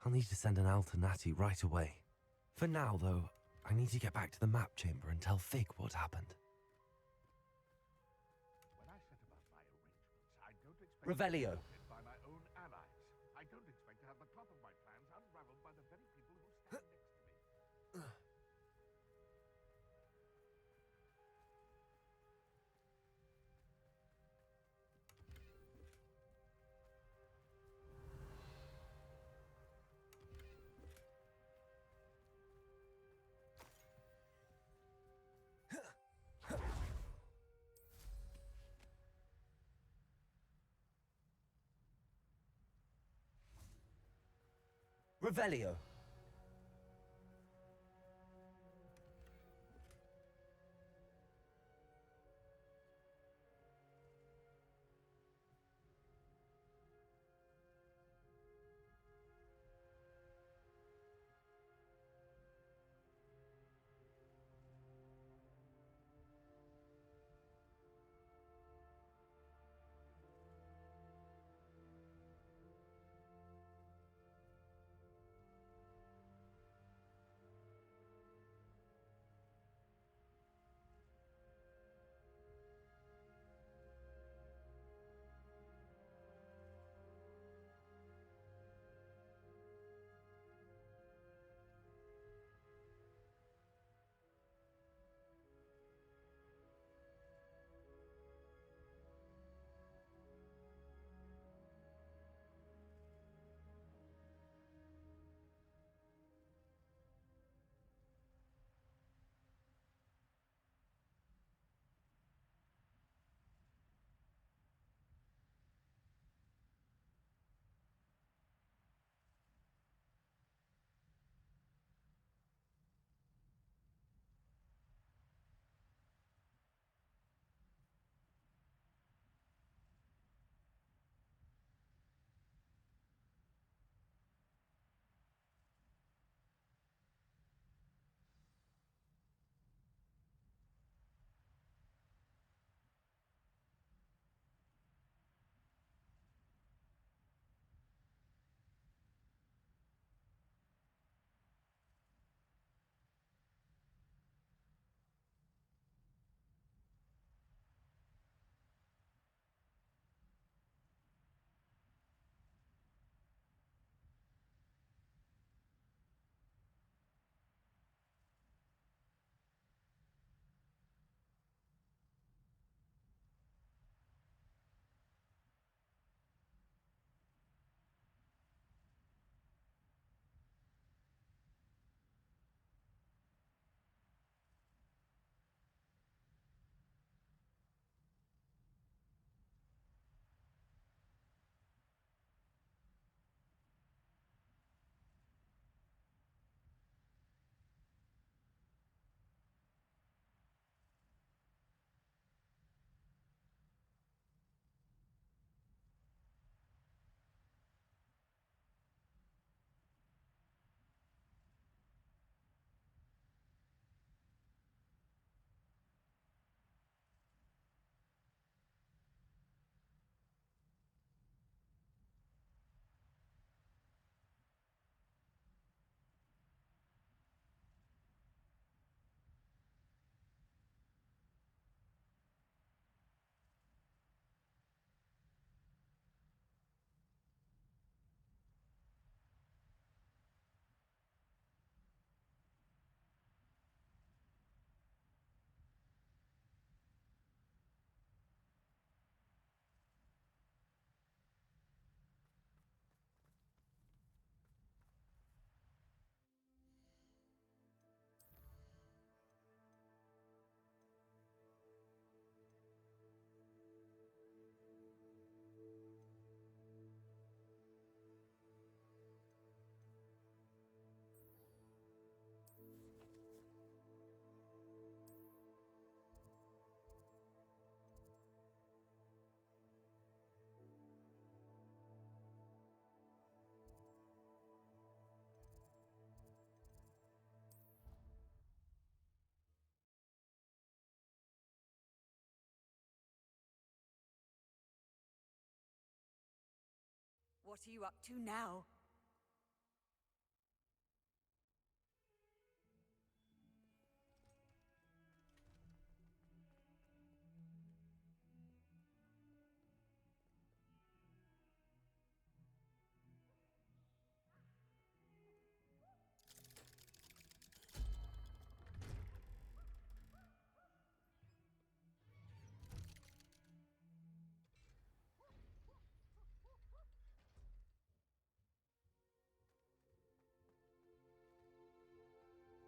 I'll need to send an owl to Natty right away. For now, though, I need to get back to the map chamber and tell Fig what happened. When I set about my arrangements, I don't expect Revelio. to be hit by my own allies. I don't expect to have the top of my plans unraveled by the very people who stand next to me. Revelio. What are you up to now?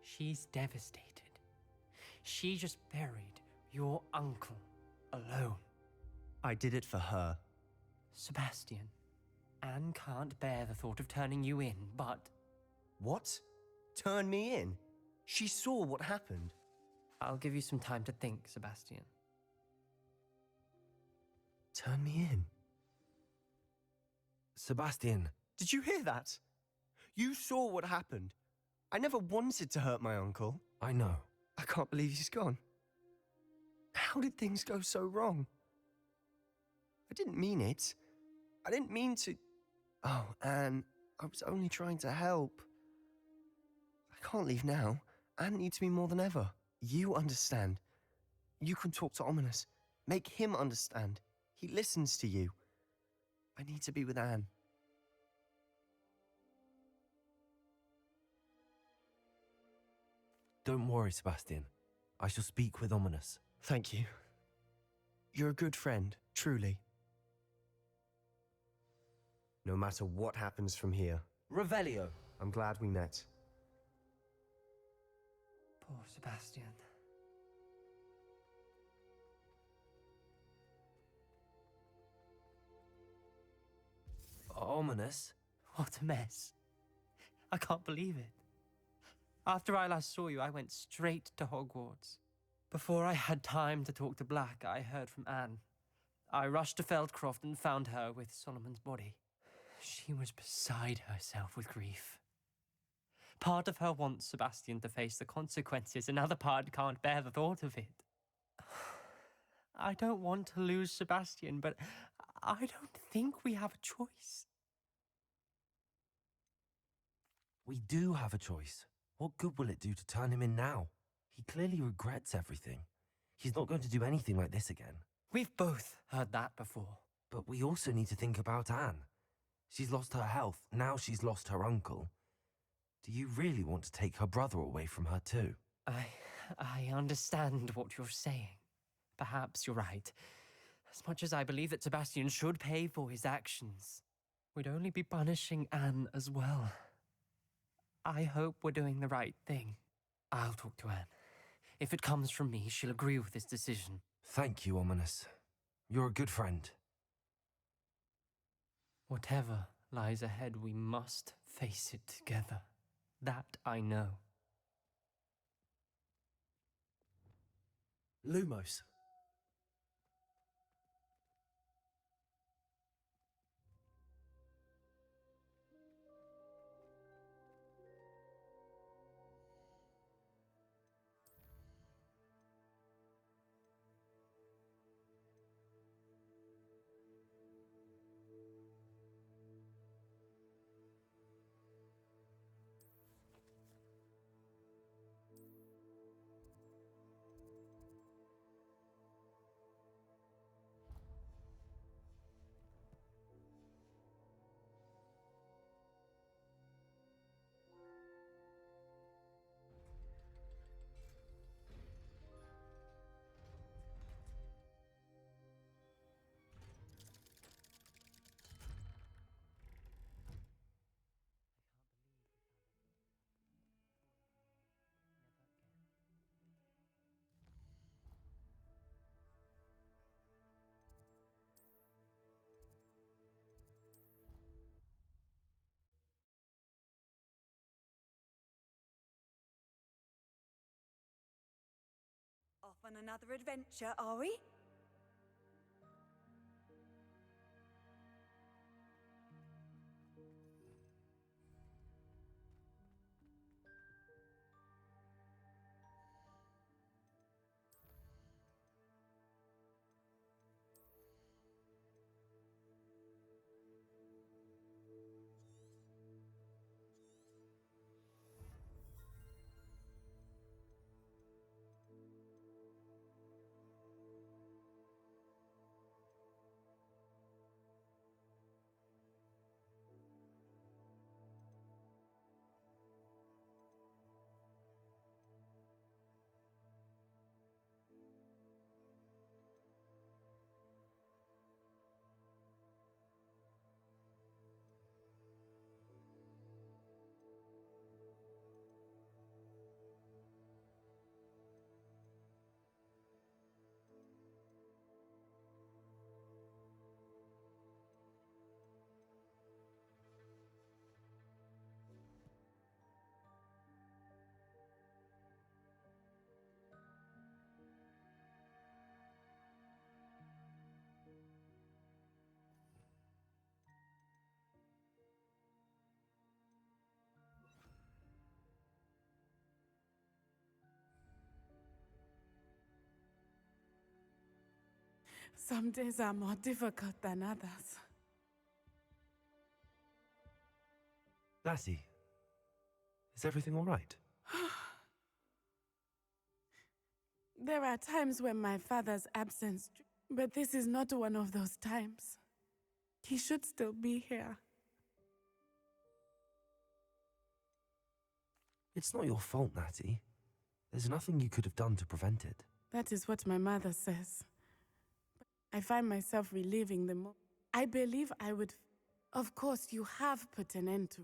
She's devastated. She just buried your uncle alone. I did it for her. Sebastian, Anne can't bear the thought of turning you in, but What? Turn me in? She saw what happened. I'll give you some time to think, Sebastian. Turn me in? Sebastian, Did you hear that? You saw what happened. I never wanted to hurt my uncle. I know. I can't believe he's gone. How did things go so wrong? I didn't mean it. I didn't mean to... Oh, Anne, I was only trying to help. I can't leave now. Anne needs me more than ever. You understand. You can talk to Ominous. Make him understand. He listens to you. I need to be with Anne. Don't worry, Sebastian. I shall speak with Ominous. Thank you. You're a good friend, truly. No matter what happens from here, Revelio. I'm glad we met. Poor Sebastian. Ominous? What a mess. I can't believe it. After I last saw you, I went straight to Hogwarts. Before I had time to talk to Black, I heard from Anne. I rushed to Feldcroft and found her with Solomon's body. She was beside herself with grief. Part of her wants Sebastian to face the consequences, another part can't bear the thought of it. I don't want to lose Sebastian, but I don't think we have a choice. We do have a choice. What good will it do to turn him in now? He clearly regrets everything. He's not going to do anything like this again. We've both heard that before. But we also need to think about Anne. She's lost her health, now she's lost her uncle. Do you really want to take her brother away from her too? I understand what you're saying. Perhaps you're right. As much as I believe that Sebastian should pay for his actions, we'd only be punishing Anne as well. I hope we're doing the right thing. I'll talk to Anne. If it comes from me, she'll agree with this decision. Thank you, Ominous. You're a good friend. Whatever lies ahead, we must face it together. That I know. Lumos. Off on another adventure, are we? Some days are more difficult than others. Lassie, is everything all right? There are times when my father's absence, but this is not one of those times. He should still be here. It's not your fault, Natty. There's nothing you could have done to prevent it. That is what my mother says. I find myself reliving the I believe I would. Of course, you have put an end to,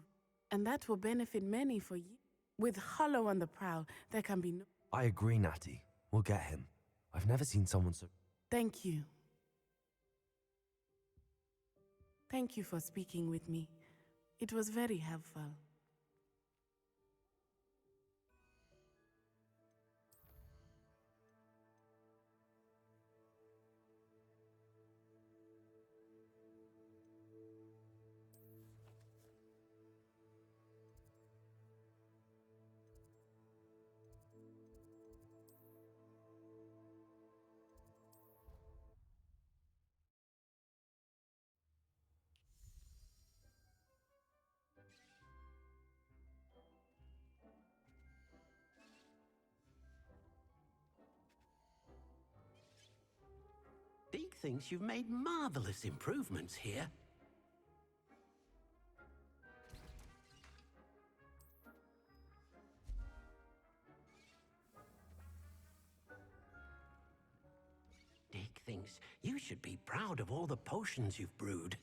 and that will benefit many for you. With Hollow on the prowl, there can be no. I agree, Natty. We'll get him. I've never seen someone so... Thank you. Thank you for speaking with me. It was very helpful. Deke thinks you've made marvelous improvements here. Deke thinks you should be proud of all the potions you've brewed.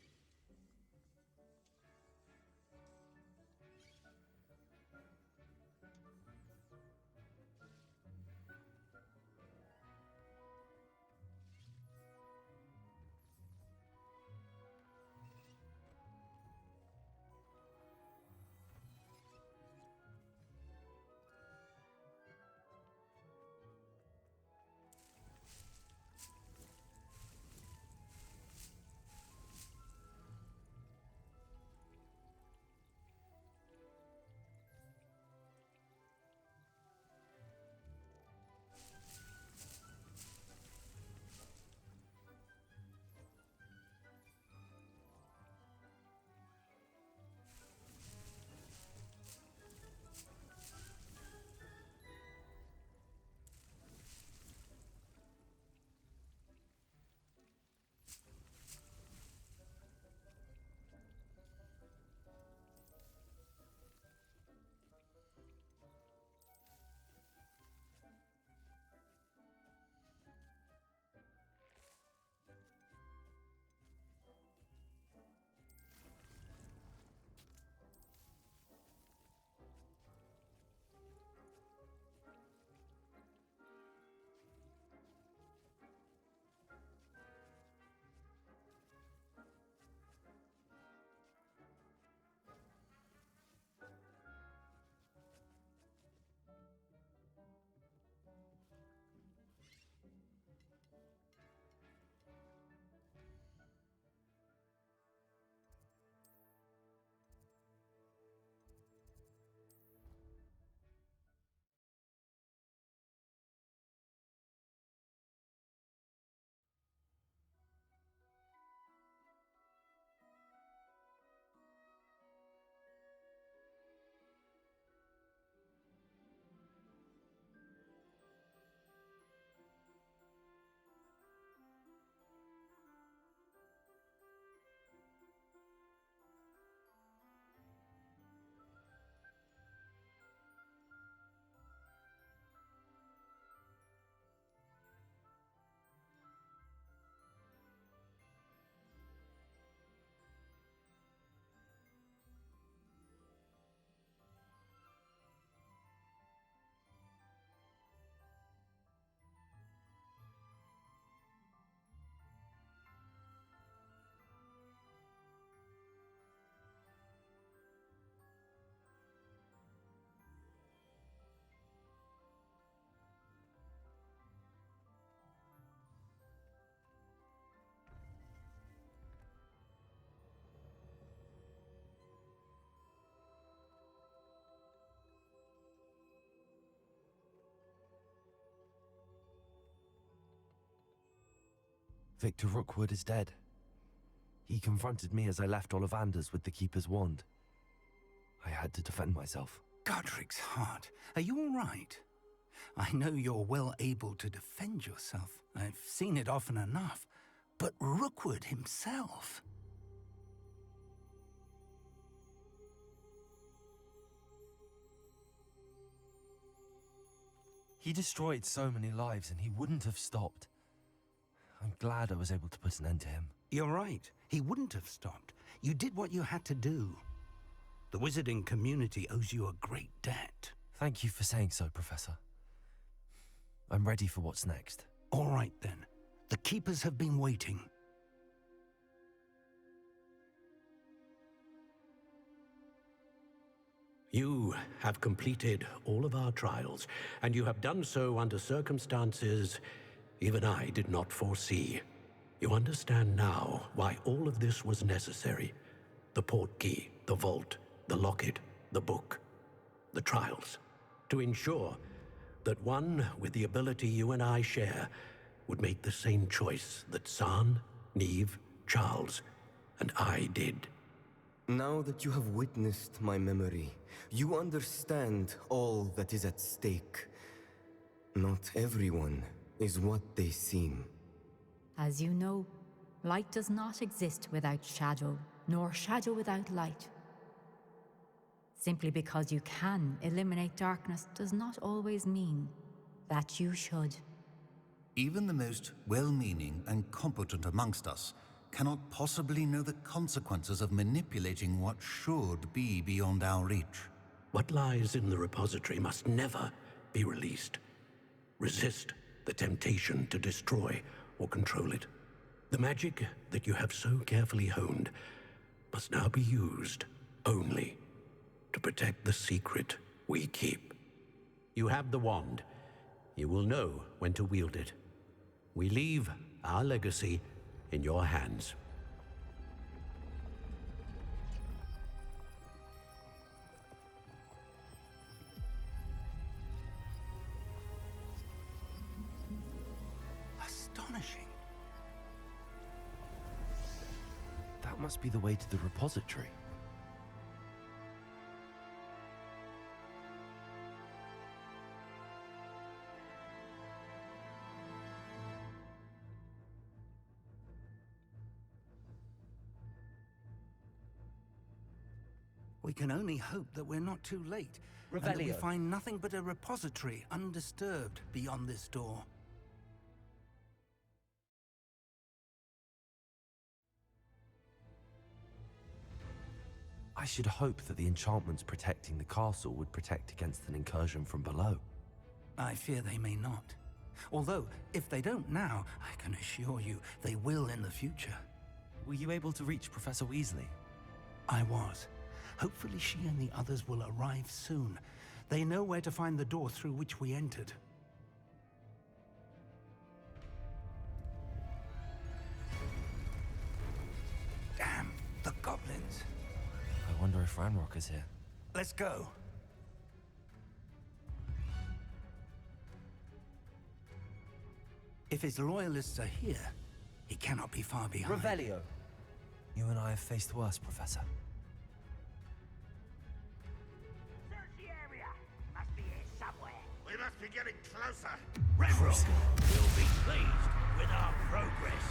Victor Rookwood is dead. He confronted me as I left Ollivanders with the Keeper's wand. I had to defend myself. Godric's heart, are you all right? I know you're well able to defend yourself. I've seen it often enough. But Rookwood himself... He destroyed so many lives and he wouldn't have stopped. I'm glad I was able to put an end to him. You're right. He wouldn't have stopped. You did what you had to do. The wizarding community owes you a great debt. Thank you for saying so, Professor. I'm ready for what's next. All right, then. The Keepers have been waiting. You have completed all of our trials, and you have done so under circumstances even I did not foresee. You understand now why all of this was necessary. The portkey, the vault, the locket, the book, the trials. To ensure that one with the ability you and I share would make the same choice that San, Neve, Charles, and I did. Now that you have witnessed my memory, you understand all that is at stake. Not everyone is what they seem. As you know, light does not exist without shadow, nor shadow without light. Simply because you can eliminate darkness does not always mean that you should. Even the most well-meaning and competent amongst us cannot possibly know the consequences of manipulating what should be beyond our reach. What lies in the repository must never be released. Resist the temptation to destroy or control it. The magic that you have so carefully honed must now be used only to protect the secret we keep. You have the wand. You will know when to wield it. We leave our legacy in your hands. Astonishing. That must be the way to the repository. We can only hope that we're not too late, and that we Revelio. find nothing but a repository undisturbed beyond this door. I should hope that the enchantments protecting the castle would protect against an incursion from below. I fear they may not. Although, if they don't now, I can assure you they will in the future. Were you able to reach Professor Weasley? I was. Hopefully she and the others will arrive soon. They know where to find the door through which we entered. Damn, the goblins. I wonder if Ranrock is here. Let's go. If his loyalists are here, he cannot be far behind. Revelio. You and I have faced worse, Professor. Search the area. Must be here somewhere. We must be getting closer. Ranrock will be pleased with our progress.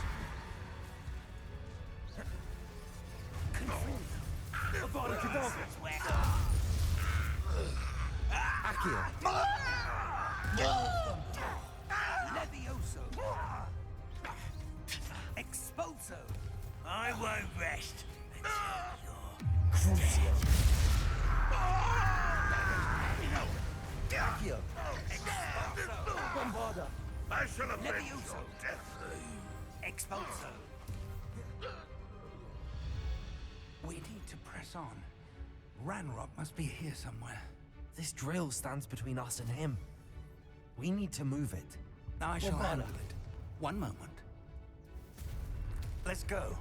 Levioso. Expulso. I won't rest I shall avenge Levioso. your death. Expulso. We need to press on. Ranrock must be here somewhere. This drill stands between us and him. We need to move it. I shall handle it. One moment. Let's go.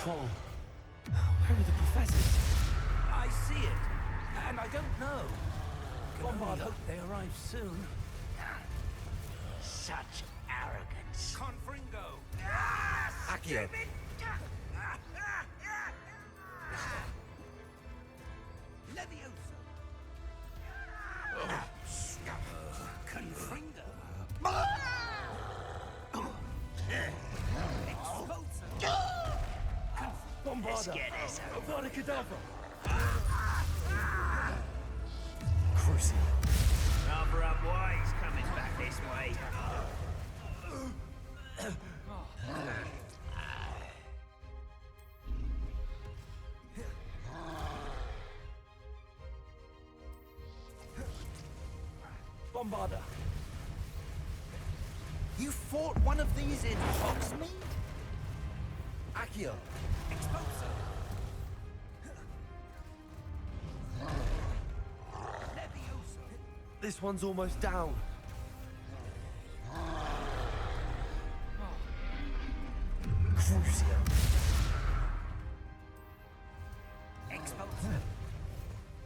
fall. Where are the professors? I see it, and I don't know. Bombard, hope they arrive soon. Such arrogance. Confringo! Accio. Levioso! Confringo! Let's get this over. Crucial. Rather unwise coming back this way. Bombarder. You fought one of these in Hogsmeade? Accio. Expulso! Levioso! This one's almost down. Crucio. Expulso!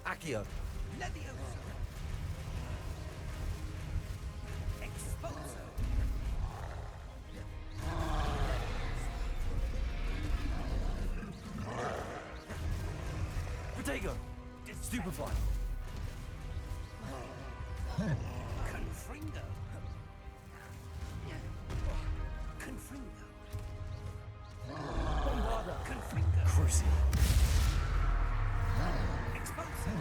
Accio. Levioso! Expulso! Protego. Stupefy. Confringo! Confringo! Bombarder. Confringo! Crucio. Expulso!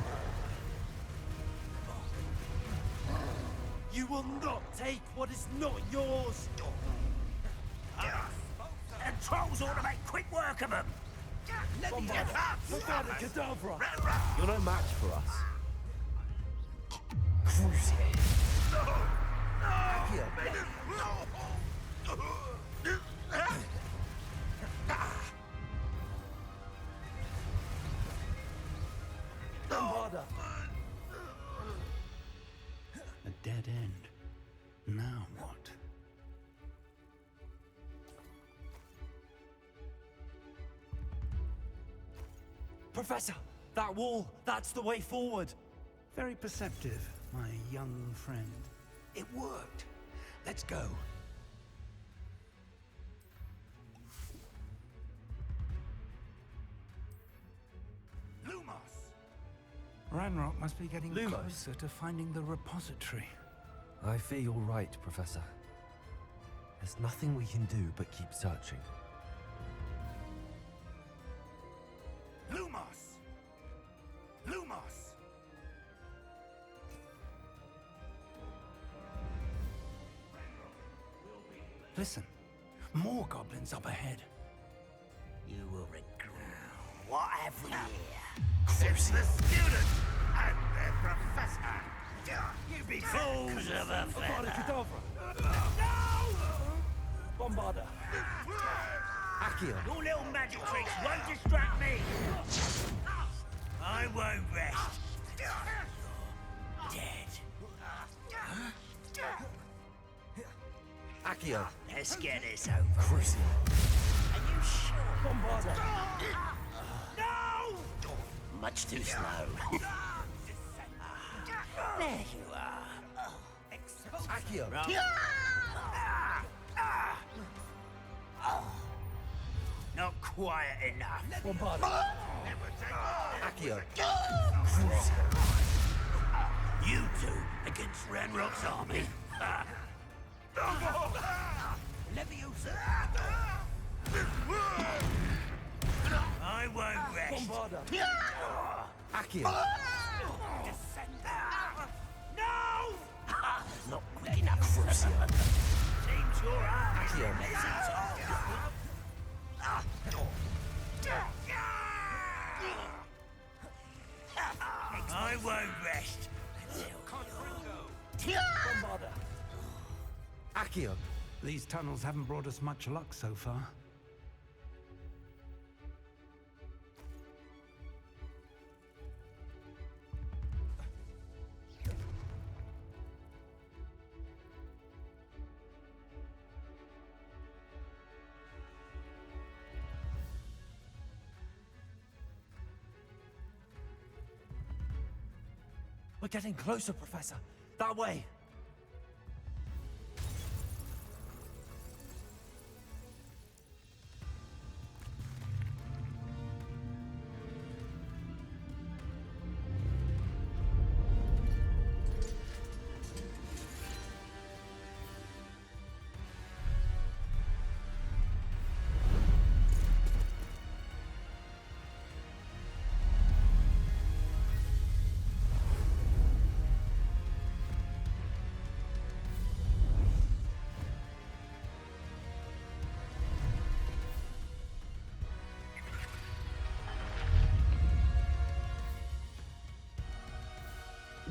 You will not take what is not yours. And trolls ought to make quick work of them. Bombarder. Bombarder Cadavra. You're no match for us. Crucio. Accio. Bombarder. A dead end. Now what? Professor, that wall, that's the way forward. Very perceptive, my young friend. It worked. Let's go. Lumos! Ranrock must be getting Lumos? closer to finding the repository. I fear you're right, Professor. There's nothing we can do but keep searching. Lumos! Lumos! Listen, more goblins up ahead. You will regret. What have we here? It's the students and their professor! You be Fools of a Bombarder feather. Cadavra. Bombarder. Accio. Your little magic tricks won't distract me. I won't rest. Dead. Accio. Let's get this over. Crucio. Are you sure? Bombarder. No! Much too slow. There you are. Accio. Right. Not quiet enough. Bombarder. Accio. Crucio. You two against Ranrock's army. Leviosa! I won't rest. Bombarder. Accio. No! Not quick enough. Seems you're Accio. I won't rest. Bombarder. Accio. These tunnels haven't brought us much luck so far. We're getting closer, Professor. That way.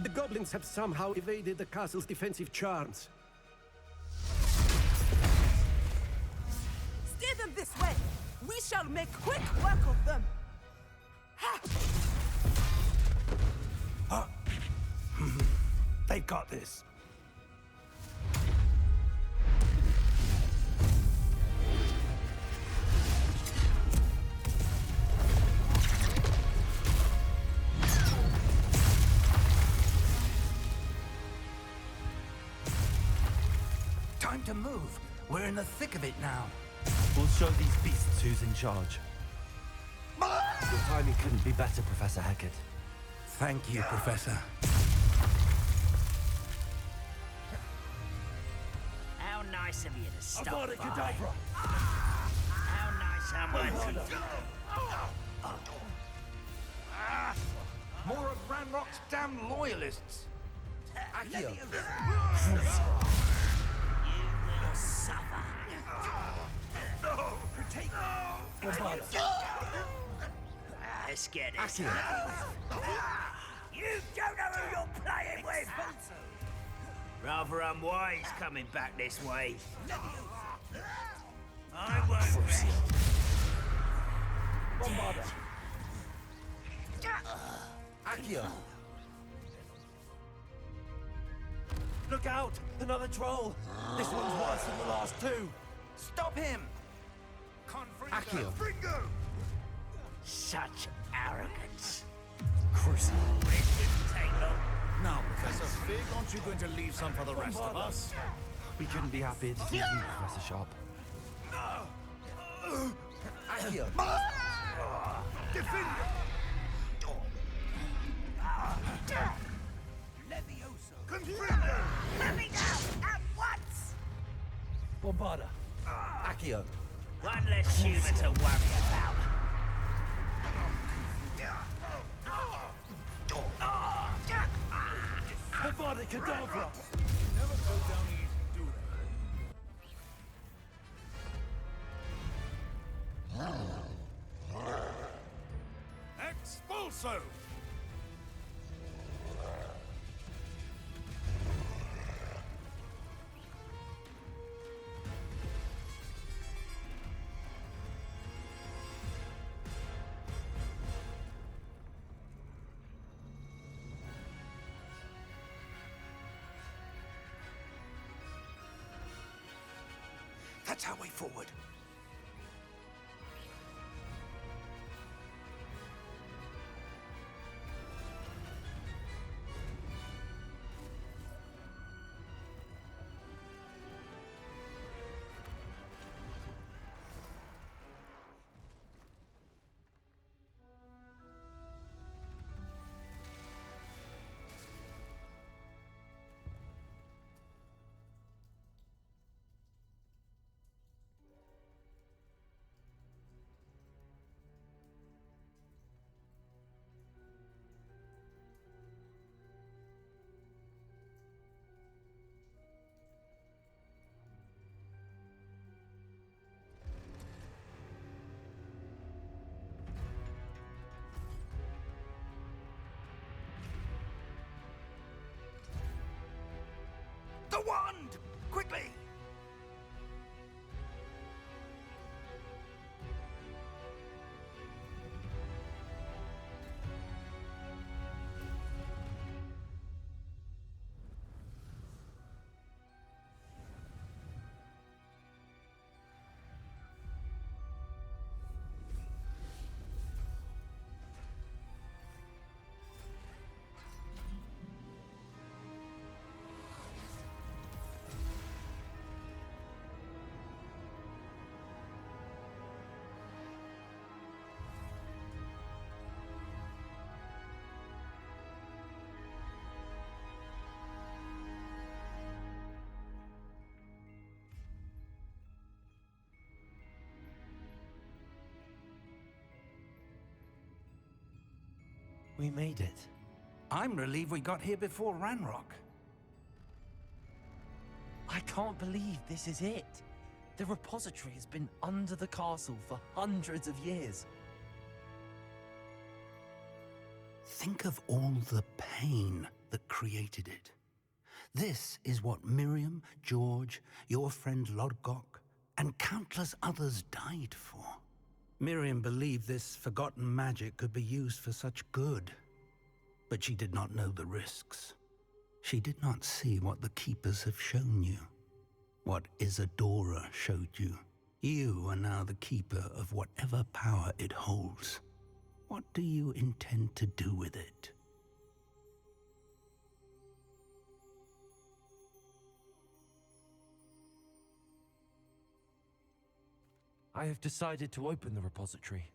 The goblins have somehow evaded the castle's defensive charms. Steer them this way! We shall make quick work of them! They've got this. Time to move. We're in the thick of it now. We'll show these beasts who's in charge. Your timing couldn't be better, Professor Hecat. Thank you, Professor. How nice of you to stop by. Kedavra! How nice am I to... More of Ranrock's damn loyalists! You will suffer. Let's get it. You don't know who you're playing with! Rather unwise coming back this way. I won't rest. Accio! Look out! Another troll! This one's worse than the last two! Stop him! Accio! Such arrogance. Crucial. It didn't take long. Now, Professor Fig, aren't you going to leave some for the rest of us? We couldn't be happier to see you, Professor Sharp. Accio! Defend! Confringo! Let me down at once! Bombarda! Accio! One less human to worry about. Bombarda Kedavra! Never go down easy, do they? Expulso! That's our way forward. The wand! Quickly! We made it. I'm relieved we got here before Ranrock. I can't believe this is it. The repository has been under the castle for hundreds of years. Think of all the pain that created it. This is what Miriam, George, your friend Lodgok, and countless others died for. Miriam believed this forgotten magic could be used for such good, but she did not know the risks. She did not see what the Keepers have shown you, what Isadora showed you. You are now the Keeper of whatever power it holds. What do you intend to do with it? I have decided to open the repository.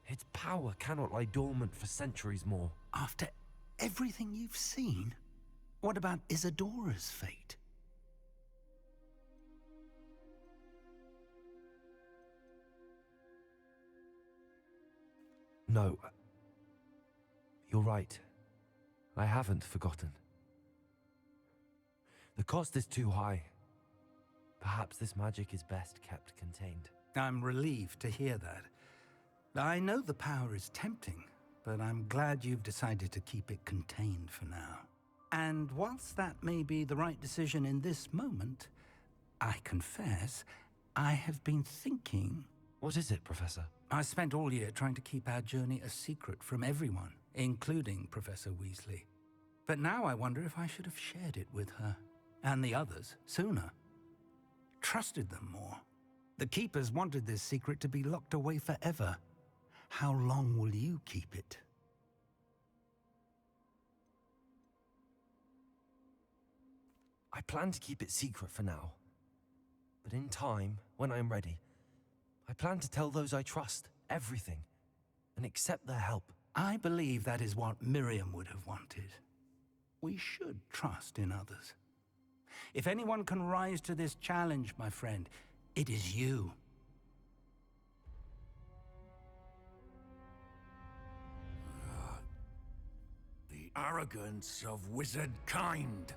Its power cannot lie dormant for centuries more. After everything you've seen, what about Isadora's fate? No. You're right. I haven't forgotten. The cost is too high. Perhaps this magic is best kept contained. I'm relieved to hear that. I know the power is tempting, but I'm glad you've decided to keep it contained for now. And whilst that may be the right decision in this moment, I confess, I have been thinking... What is it, Professor? I spent all year trying to keep our journey a secret from everyone, including Professor Weasley. But now I wonder if I should have shared it with her, and the others, sooner. Trusted them more. The Keepers wanted this secret to be locked away forever. How long will you keep it? I plan to keep it secret for now. But in time, when I am ready, I plan to tell those I trust everything and accept their help. I believe that is what Miriam would have wanted. We should trust in others. If anyone can rise to this challenge, my friend, it is you. The arrogance of wizard kind.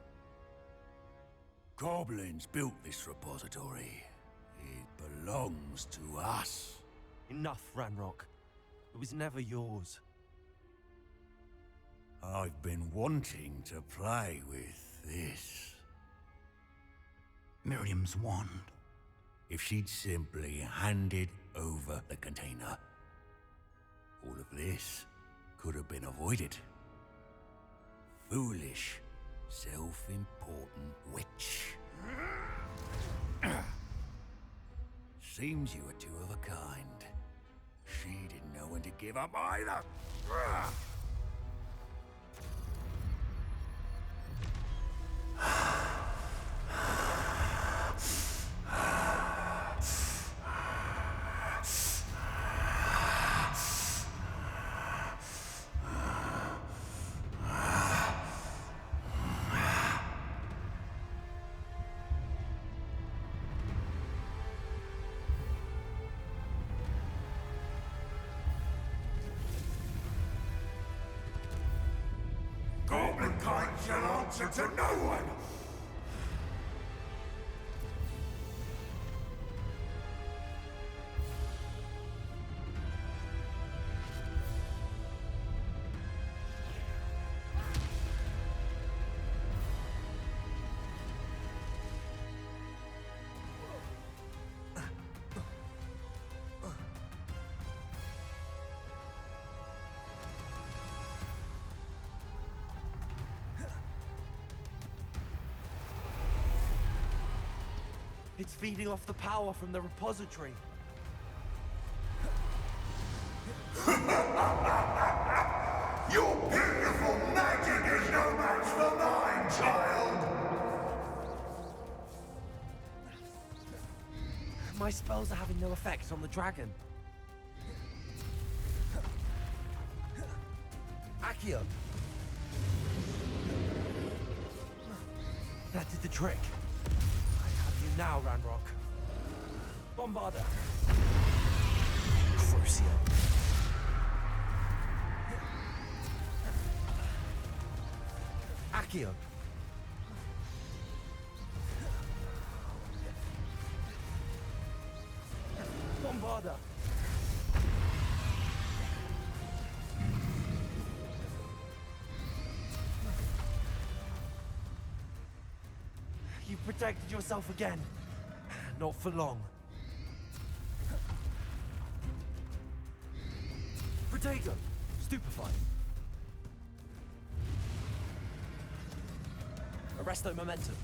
Goblins built this repository. It belongs to us. Enough, Ranrock. It was never yours. I've been wanting to play with this. Miriam's wand. If she'd simply handed over the container, all of this could have been avoided. Foolish, self-important witch. Seems you were two of a kind. She didn't know when to give up either. Goblin kind shall answer to no one! It's feeding off the power from the repository. Your beautiful magic is no match for mine, child! My spells are having no effect on the dragon. Accio! That did the trick. Now, Ranrock. Bombarda. Crucio. Accio. Bombarda. You protected yourself again. Not for long. Protego. Stupefy. Arresto momentum.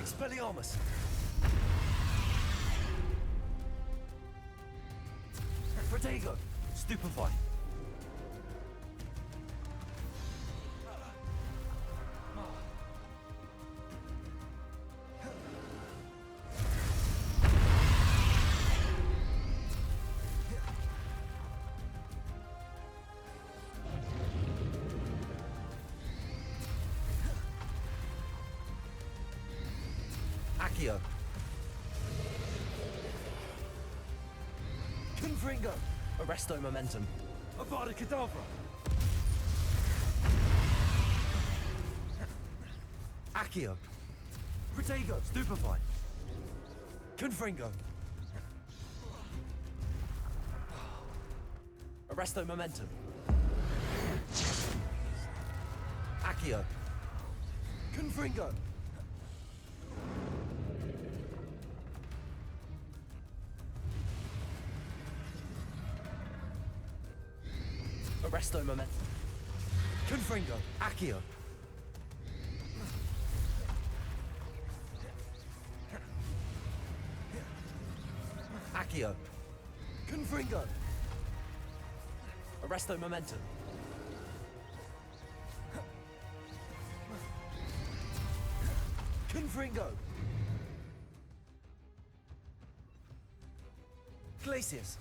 Expelliarmus! Protego! Stupefy! Accio. Confringo. Arresto momentum. Avada Kedavra. Accio. Protego. Stupefy. Confringo. Arresto momentum. Accio. Confringo. Arresto momentum. Confringo. Accio. Accio. Confringo. Arresto momentum. Confringo. Glacius.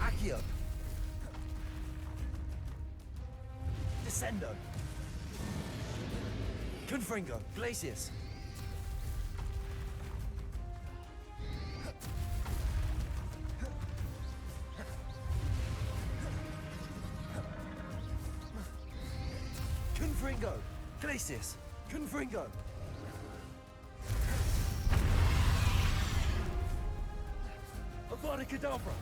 Accio. Descendo. Confringo. Glacius. Confringo. Glacius. Confringo. Avada Kedavra.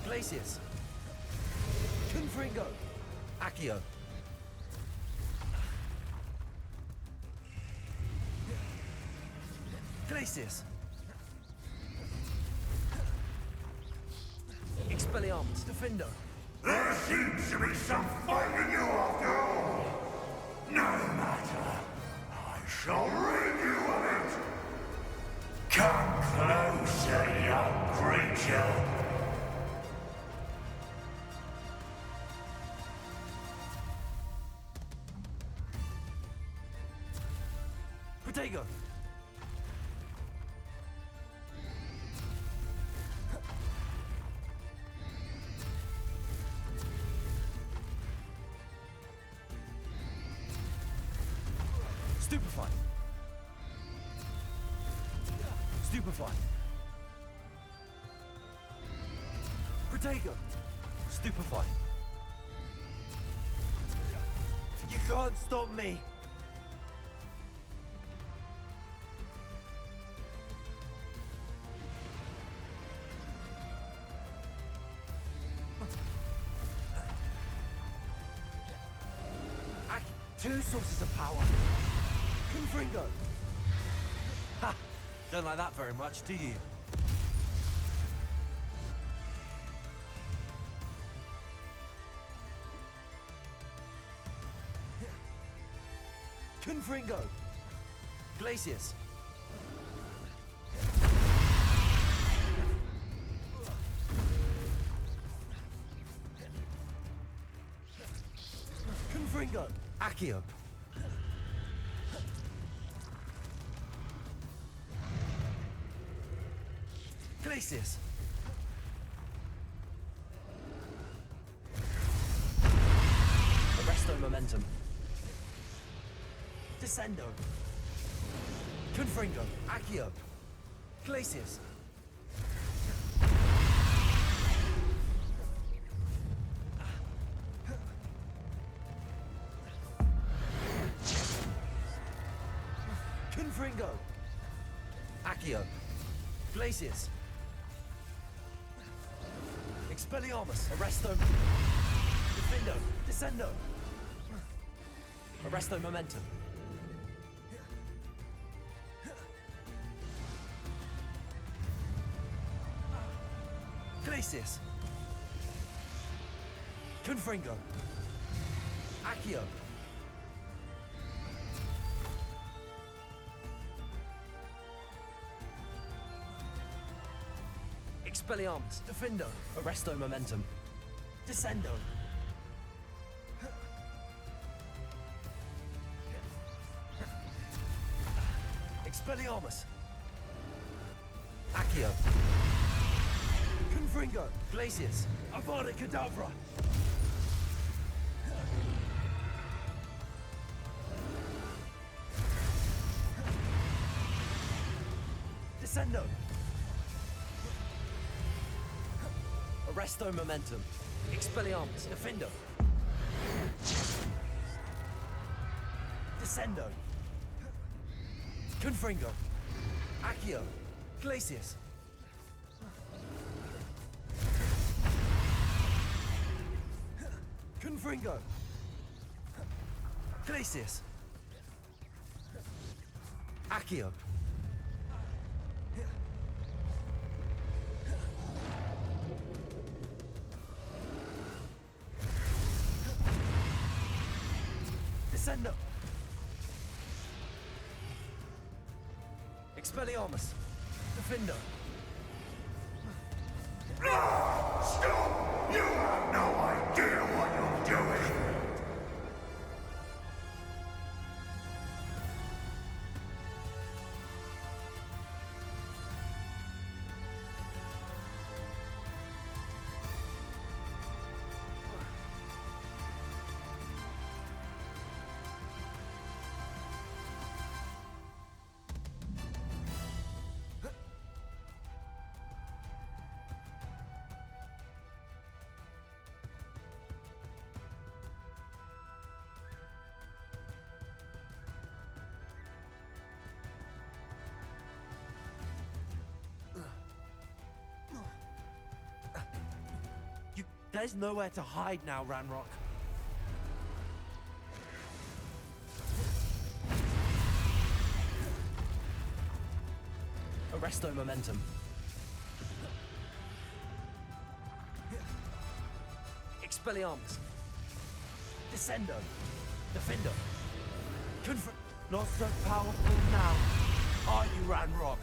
Glacius. Confringo. Accio. Glacius. Expelliarmus. Defendo. There seems to be some fight in you after all. No matter. I shall rid you of it. Come closer, young creature. Protego. Stupefy. Stupefy. Protego. Stupefy. You can't stop me. Two sources of power. Confringo. Ha! Don't like that very much, do you? Confringo. Glacius. Confringo. Accio. Glacius. Arresto momentum. Descendo. Confringo. Accio. Glacius. Confringo. Accio. Glacius. Expelliarmus. Arresto. Defendo. Descendo. Arresto momentum. Glacius. Confringo. Accio. Expelliarmus. Defendo. Arresto momentum. Descendo. Expelliarmus. Accio. Confringo. Glacius. Avada Kedavra. Descendo. Arresto momentum. Expelliarmus. Defendo. Descendo. Confringo. Accio. Glacius. Confringo. Glacius. Accio. Descendo. Expelliarmus. Defendo. Stop! You have no idea what you're doing! There's nowhere to hide now, Ranrock. Arresto momentum. Expelliarmus. Descendo. Defendo. Not so powerful now, are you, Ranrock?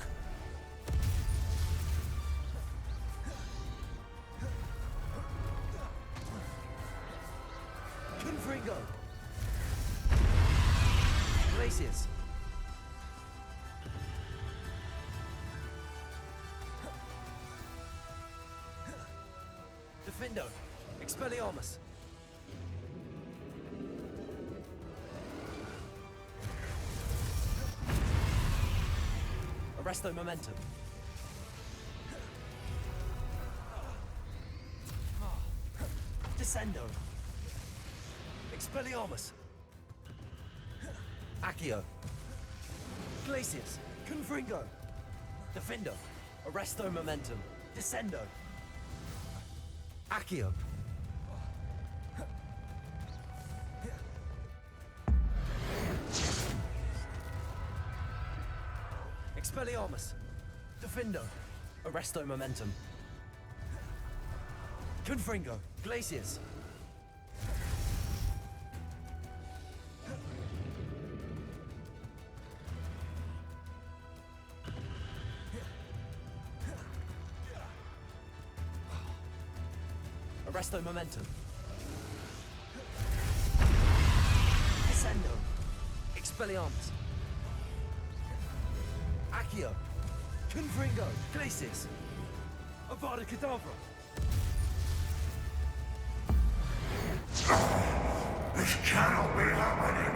Confringo. Glacius. Defendo. Expelliarmus. Arresto momentum. Descendo. Expelliarmus. Accio. Glacius. Confringo. Defendo. Arresto momentum. Descendo. Accio. Expelliarmus! Defendo! Arresto Momentum! Confringo! Glacius! Arresto Momentum! Descendo! Expelliarmus! Accio! Confringo! Glacis! Avada Kedavra! This cannot be happening!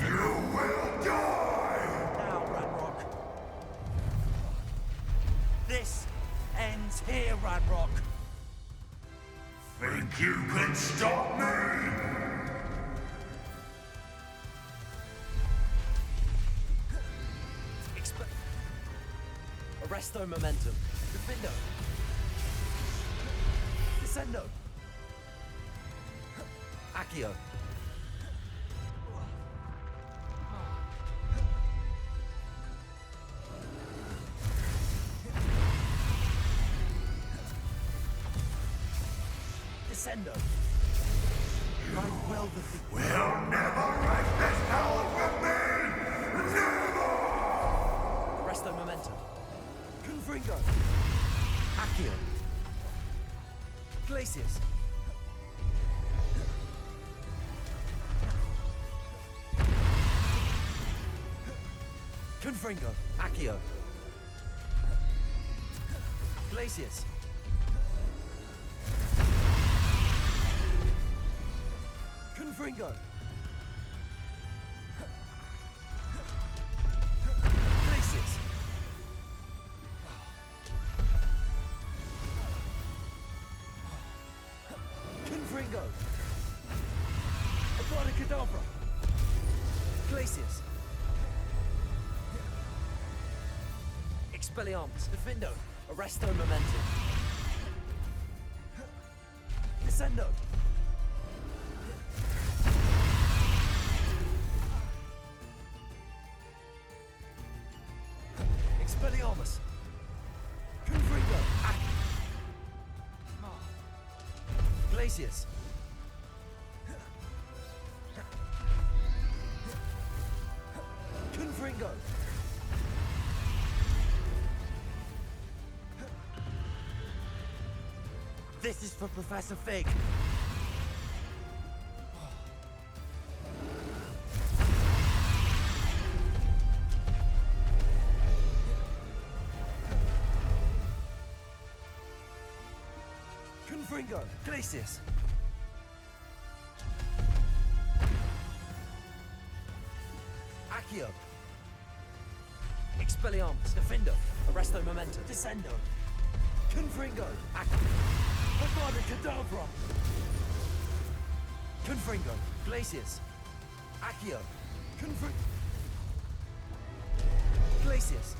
You will die! Now, Ranrock! This ends here, Ranrock! Think you can stop me? Arresto Momentum. Defendo. Descendo. Accio. Descendo. I will defeat. We'll never write this power from me! Never! Arresto Momentum. Confringo. Accio. Glacius. Confringo. Accio. Glacius. Confringo. Glacius. Confringo. Avada Kedavra. Glacius. Expelliarmus. Defendo. Arresto Momentum. Descendo. Expelliarmus. Confringo. Glacius. Confringo. This is for Professor Fig. Confringo. Glacius. Accio. Expelliarmus. Defendo. Arresto Momentum. Descendo. Confringo. Accio. Avada Kedavra. Confringo. Glacius. Accio. Confringo. Glacius.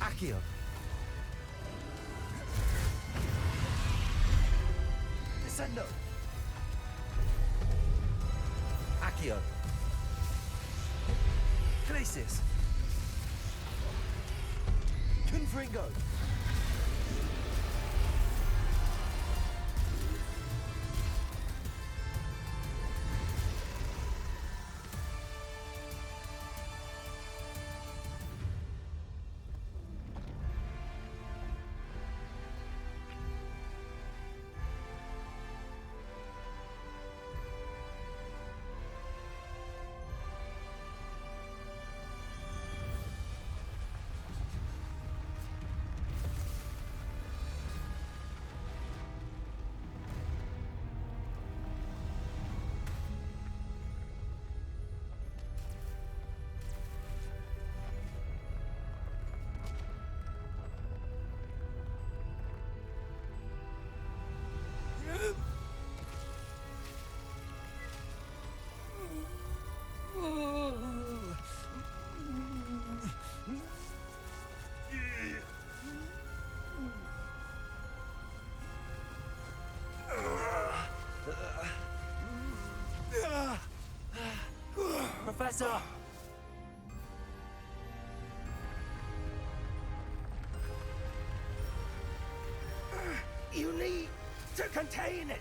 Accio. Descendo. Accio. Glacis. Confringo. Professor! You need to contain it!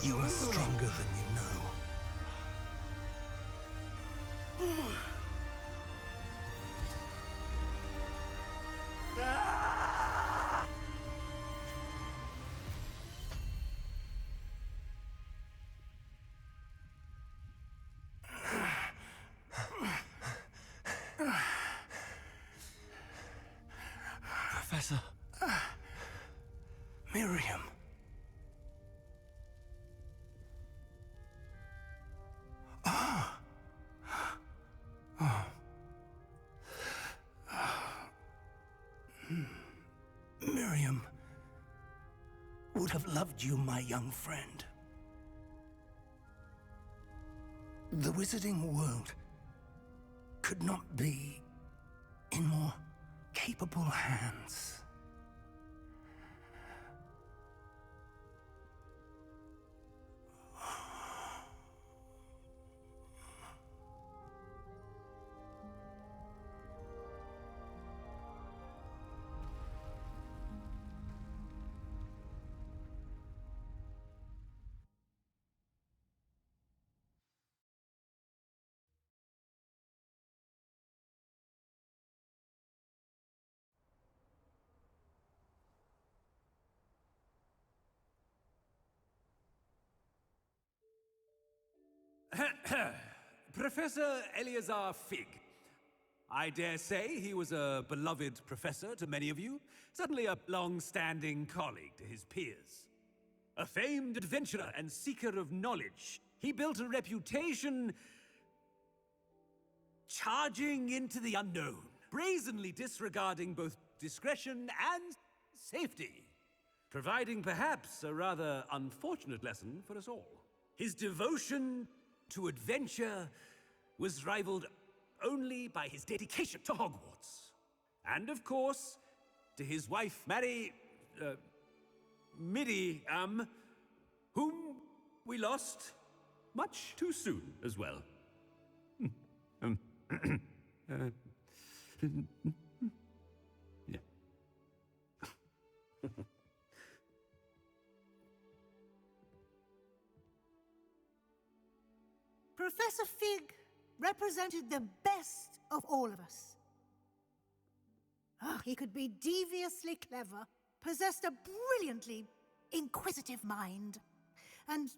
You are stronger than you know. Professor. Miriam. Miriam would have loved you, my young friend. The wizarding world could not be in more capable hands. Professor Eleazar Fig. I dare say he was a beloved professor to many of you, certainly a long-standing colleague to his peers. A famed adventurer and seeker of knowledge, he built a reputation charging into the unknown, brazenly disregarding both discretion and safety, providing perhaps a rather unfortunate lesson for us all. His devotion to adventure was rivaled only by his dedication to Hogwarts. And of course, to his wife, whom we lost much too soon as well. Yeah. Professor Fig represented the best of all of us. He could be deviously clever, possessed a brilliantly inquisitive mind, and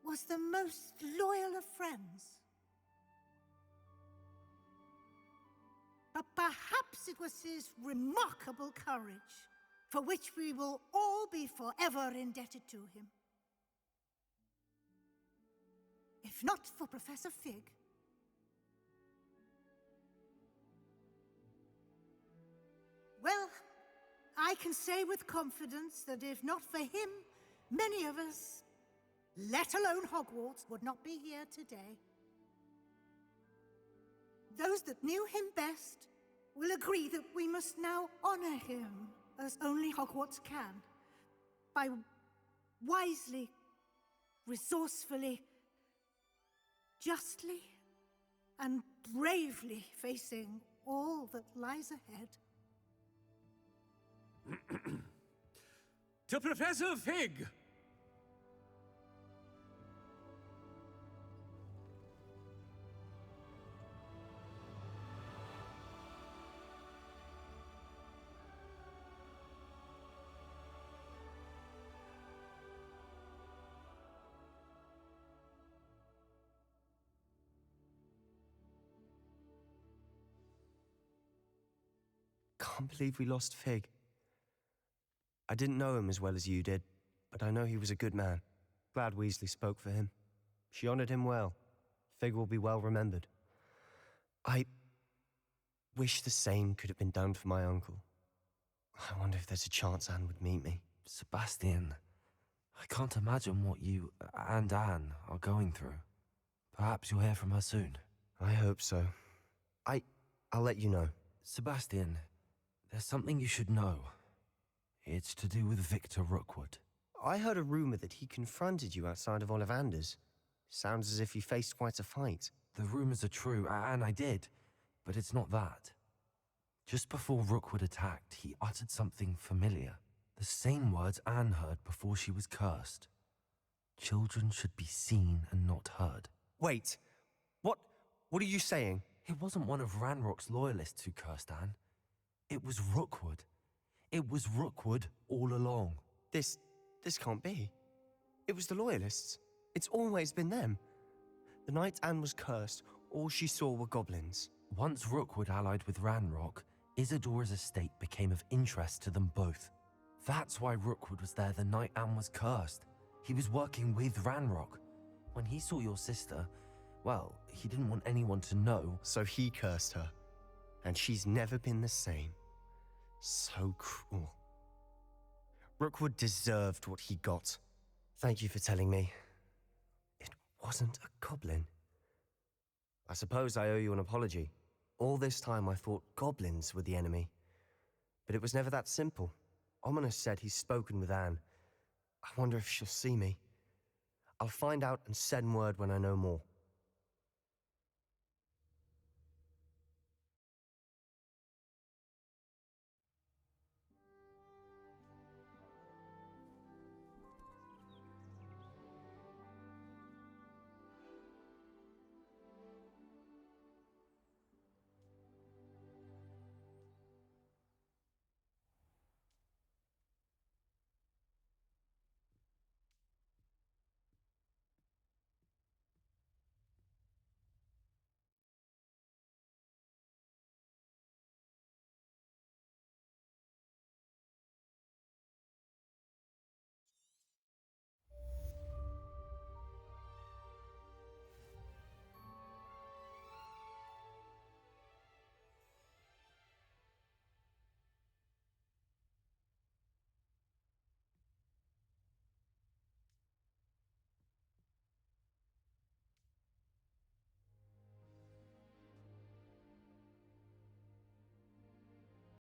was the most loyal of friends. But perhaps it was his remarkable courage, for which we will all be forever indebted to him. If not for Professor Fig, well, I can say with confidence that if not for him, many of us, let alone Hogwarts, would not be here today. Those that knew him best will agree that we must now honor him as only Hogwarts can, by wisely, resourcefully, justly, and bravely facing all that lies ahead. To Professor Fig! Can't believe we lost Fig. I didn't know him as well as you did, but I know he was a good man. Glad Weasley spoke for him. She honored him well. Fig will be well remembered. I wish the same could have been done for my uncle. I wonder if there's a chance Anne would meet me. Sebastian, I can't imagine what you and Anne are going through. Perhaps you'll hear from her soon. I hope so. I'll let you know. Sebastian, there's something you should know. It's to do with Victor Rookwood. I heard a rumor that he confronted you outside of Ollivander's. Sounds as if he faced quite a fight. The rumors are true, and I did, but it's not that. Just before Rookwood attacked, he uttered something familiar. The same words Anne heard before she was cursed. Children should be seen and not heard. Wait, what are you saying? It wasn't one of Ranrock's loyalists who cursed Anne. It was Rookwood. It was Rookwood all along. This can't be. It was the Loyalists. It's always been them. The night Anne was cursed, all she saw were goblins. Once Rookwood allied with Ranrock, Isadora's estate became of interest to them both. That's why Rookwood was there the night Anne was cursed. He was working with Ranrock. When he saw your sister, well, he didn't want anyone to know. So he cursed her. And she's never been the same. So cruel. Rookwood deserved what he got. Thank you for telling me. It wasn't a goblin. I suppose I owe you an apology. All this time I thought goblins were the enemy. But it was never that simple. Ominous said he's spoken with Anne. I wonder if she'll see me. I'll find out and send word when I know more.